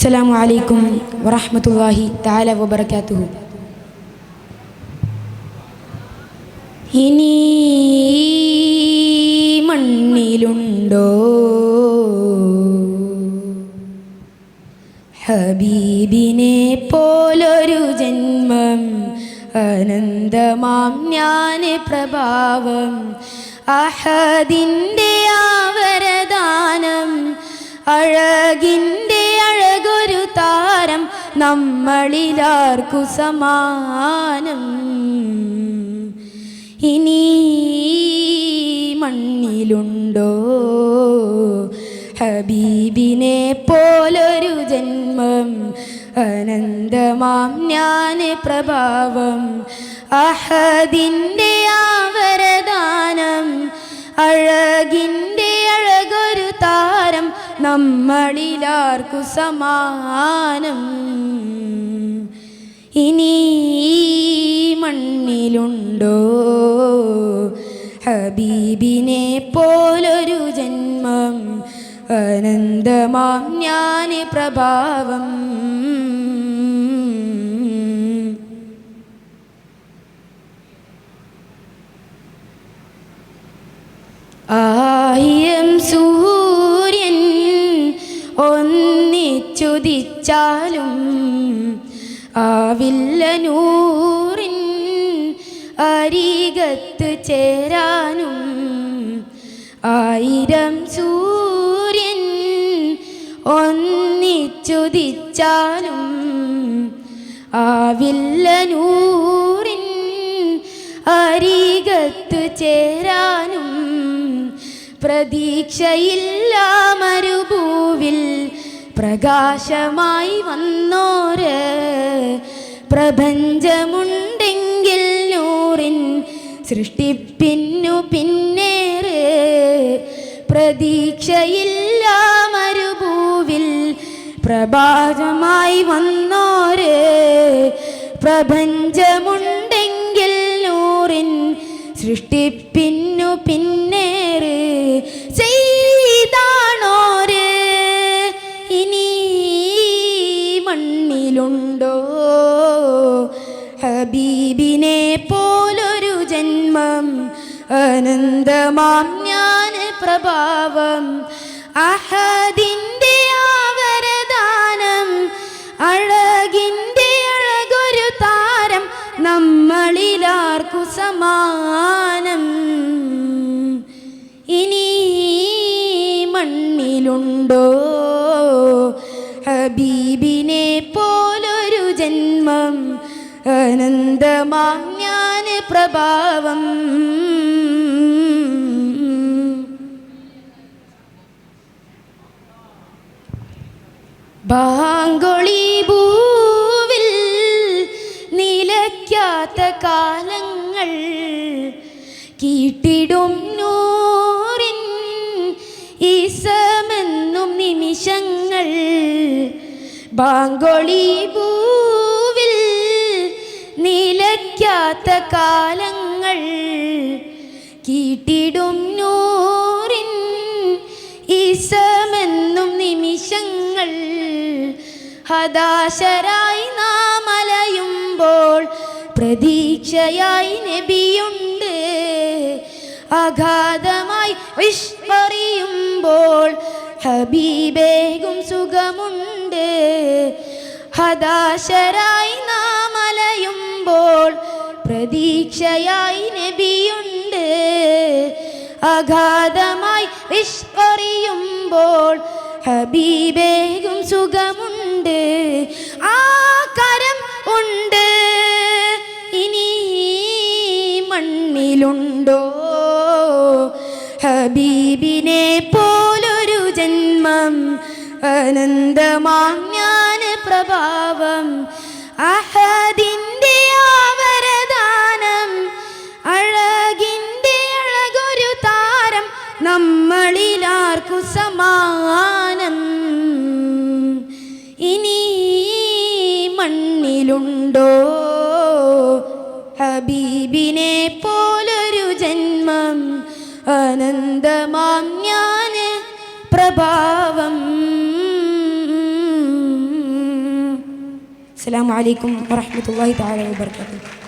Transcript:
അസ്സലാമു അലൈക്കും വറഹ്മത്തുള്ളാഹി തആല വബറകാതുഹു. ഇനി മണ്ണിലുണ്ടോ ഹബീബിനെ പോലൊരു ജന്മം, അനന്തമാം ജ്ഞാനപ്രഭാവം, അഹദിൻ്റെ ആവരദാനം, അഴകിൻ്റെ അഴകൊരു താരം, നമ്മളിലാർക്കു സമാനം. ഇനി മണ്ണിലുണ്ടോ ഹബീബിനെ പോലൊരു ജന്മം, അനന്തമാം ജ്ഞാനപ്രഭാവം, അഹദിൻ്റെ ആവരദാനം, അഴകിൻ്റെ അഴകൊരു താരം, നമ്മളിലാർക്കു സമാനം. ഇനി മണ്ണിലുണ്ടോ ഹബീബിനെ പോലൊരു ജന്മം, അനന്തമാം ജ്ഞാനപ്രഭാവം. ആയിരം സൂര്യൻ ഒന്നിച്ചുദിച്ചാലും ആവില്ല നൂറിൻ അരികത്ത് ചേരാനും. ആയിരം സൂര്യൻ ഒന്നിച്ചുദിച്ചാലും ആവില്ല നൂറിൻ അരികത്ത് ചേരാനും. പ്രതീക്ഷയില്ല മരുഭൂവിൽ പ്രകാശമായി വന്നോര്, പ്രപഞ്ചമുണ്ടെങ്കിൽ നൂറിൻ സൃഷ്ടിപ്പിന്നു പിന്നേറ്. പ്രതീക്ഷയില്ല മരുഭൂവിൽ പ്രഭാതമായി വന്നോര്, പ്രപഞ്ചമുണ്ടെങ്കിൽ നൂറിൻ സൃഷ്ടിപ്പിന്നു പിന്നേറ്. ചെയ്താണോര് ഇനി മണ്ണിലുണ്ടോ ഹബീബിനെ പോലൊരു ജന്മം, അനന്തമാം ജ്ഞാനപ്രഭാവം, അഹദിൻ്റെ ആവരദാനം, അഴകിൻ്റെ അഴകൊരു താരം, നമ്മളിലാർക്കു സമാനം. ഇനി മണ്ണിലുണ്ടോ ഹബീബിനെ പോലൊരു ജന്മം, അനന്തമാം ജ്ഞാനപ്രഭാവം. ബാങ്കൊളി ഭൂവിൽ നിലയ്ക്കാത്ത കാലങ്ങൾ, കീട്ടിടും നൂറിൻ ഈസമെന്നും നിമിഷങ്ങൾ. ബാങ്കൊളി ഭൂവിൽ നിലയ്ക്കാത്ത കാലങ്ങൾ, കീട്ടിടും നൂറിൻ ഈസമെന്നും നിമിഷങ്ങൾ. ഹദാശരായി നാം അലയുമ്പോൾ പ്രതീക്ഷയായി നബിയുണ്ട്, അഗാധമായി വിഷ്പറിയുമ്പോൾ ഹബീബേകും സുഖമുണ്ട്. ഹദാശരായി നാം അലയുമ്പോൾ പ്രതീക്ഷയായി നബിയുണ്ട്, അഗാധമായി വിഷ്പറിയുമ്പോൾ ഹബീബേകും സുഖമുണ്ട്. ആ കരം ഉണ്ട് ഇനി മണ്ണിലുണ്ടോ ഹബീബിനെ പോലൊരു ജന്മം, അനന്തമാം ജ്ഞാനപ്രഭാവം, അഹദിൻ്റെ ആവരദാനം, അഴകിൻ്റെ അഴകൊരു താരം, നമ്മളിലാർക്കു സമാനം. ഇനി മണ്ണിലുണ്ടോ ഹബീബിനെ പോലൊരു ജന്മം, അനന്തമാം ജ്ഞാനപ്രഭാവം. അസ്സലാമു അലൈക്കും വറഹ്മത്തുള്ളാഹി തആല വബറകാതുഹു.